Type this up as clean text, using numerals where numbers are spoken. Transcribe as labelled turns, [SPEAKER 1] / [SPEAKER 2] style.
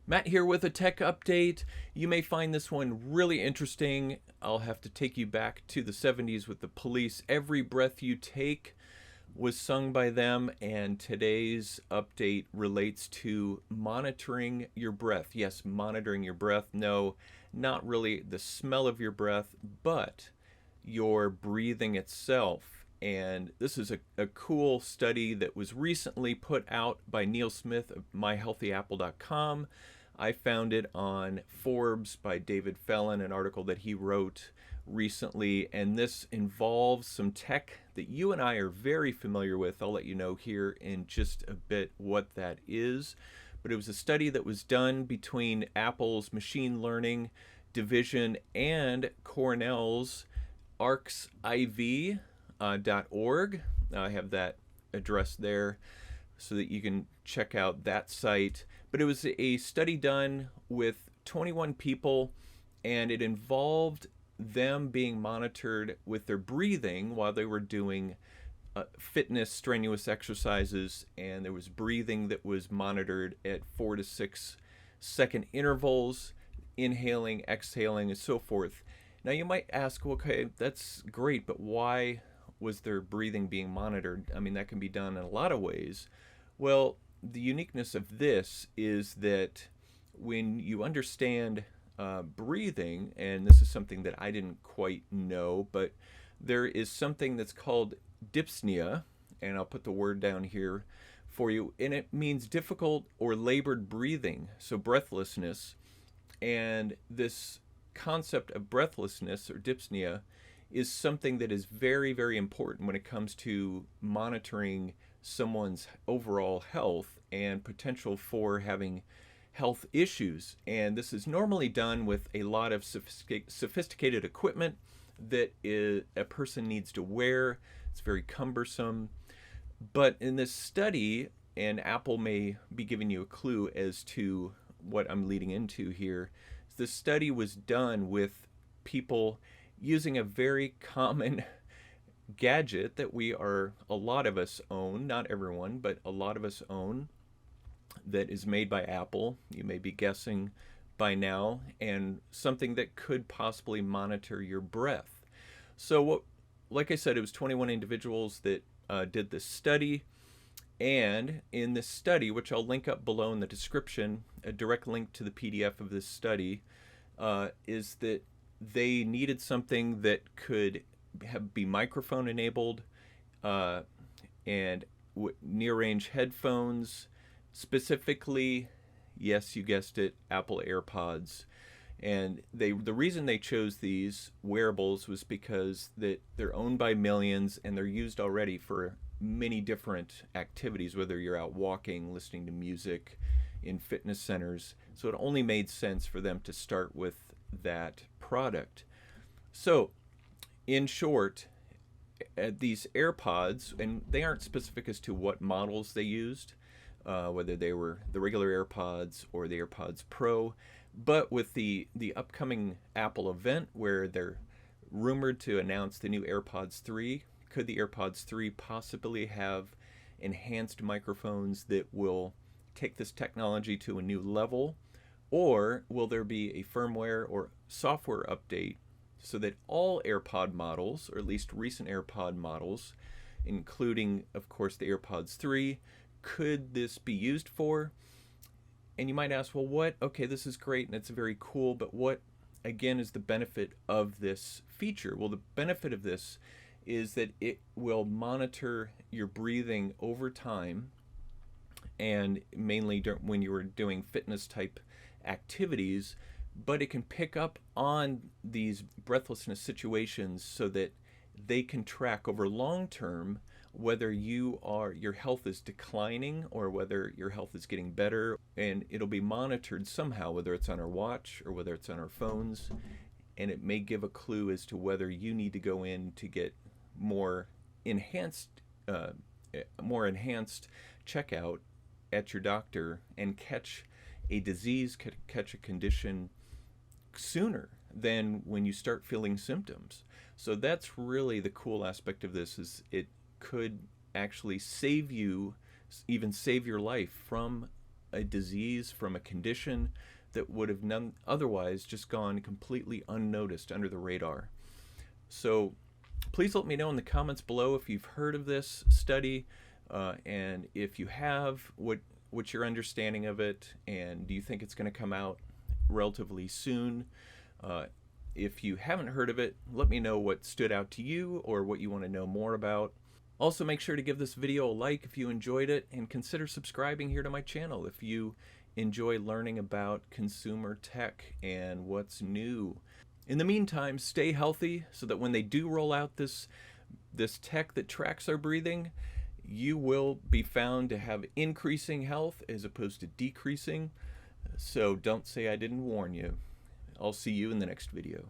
[SPEAKER 1] Matt here with a tech update. You may find this one really interesting. I'll have to take you back to the 70s with the Police. Every Breath You Take was sung by them, and today's update relates to monitoring your breath. Yes, monitoring your breath. No, not really the smell of your breath, but your breathing itself. And this is a cool study that was recently put out by Neil Smith of myhealthyapple.com. I found it on Forbes by David Fallon, an article that he wrote recently, and this involves some tech that you and I are very familiar with. I'll let you know here in just a bit what that is. But it was a study that was done between Apple's machine learning division and Cornell's arxiv.org. I have that address there so that you can check out that site. But it was a study done with 21 people, and it involved them being monitored with their breathing while they were doing fitness, strenuous exercises, and there was breathing that was monitored at 4 to 6 second intervals, inhaling, exhaling, and so forth. Now you might ask, okay, that's great, but why was their breathing being monitored? I mean, that can be done in a lot of ways. Well, the uniqueness of this is that when you understand breathing, and this is something that I didn't quite know, but there is something that's called Dipsnia, and I'll put the word down here for you, and it means difficult or labored breathing, so breathlessness. And this concept of breathlessness or dyspnea is something that is very, very important when it comes to monitoring someone's overall health and potential for having health issues. And this is normally done with a lot of sophisticated equipment that a person needs to wear. It's very cumbersome. But in this study, and Apple may be giving you a clue as to what I'm leading into here, this study was done with people using a very common gadget that a lot of us own, not everyone, but a lot of us own, that is made by Apple. You may be guessing by now, and something that could possibly monitor your breath. So like I said, it was 21 individuals that did this study. And in this study, which I'll link up below in the description, a direct link to the PDF of this study, is that they needed something that could be microphone enabled, and near-range headphones, specifically, yes, you guessed it, Apple AirPods. And the reason they chose these wearables was because they're owned by millions and they're used already for many different activities, whether you're out walking, listening to music, in fitness centers. So it only made sense for them to start with that product. So in short, these AirPods, and they aren't specific as to what models they used, whether they were the regular AirPods or the AirPods Pro, but with the upcoming Apple event where they're rumored to announce the new AirPods 3, could the AirPods 3 possibly have enhanced microphones that will take this technology to a new level? Or will there be a firmware or software update so that all AirPod models, or at least recent AirPod models, including, of course, the AirPods 3, could this be used for? And you might ask, well, okay, this is great and it's very cool, but what, again, is the benefit of this feature? Well, the benefit of this is that it will monitor your breathing over time, and mainly when you were doing fitness type activities, but it can pick up on these breathlessness situations so that they can track over long term whether your health is declining or whether your health is getting better, and it'll be monitored somehow, whether it's on our watch or whether it's on our phones, and it may give a clue as to whether you need to go in to get more enhanced checkout at your doctor and catch a disease, catch a condition sooner than when you start feeling symptoms. So that's really the cool aspect of this, is it could actually save you, even save your life from a disease from a condition that would have none otherwise just gone completely unnoticed under the radar. So please let me know in the comments below if you've heard of this study, and if you have, what's your understanding of it, and do you think it's going to come out relatively soon? If you haven't heard of it, let me know what stood out to you or what you want to know more about. Also, make sure to give this video a like if you enjoyed it, and consider subscribing here to my channel if you enjoy learning about consumer tech and what's new. In the meantime, stay healthy so that when they do roll out this tech that tracks our breathing, you will be found to have increasing health as opposed to decreasing. So don't say I didn't warn you. I'll see you in the next video.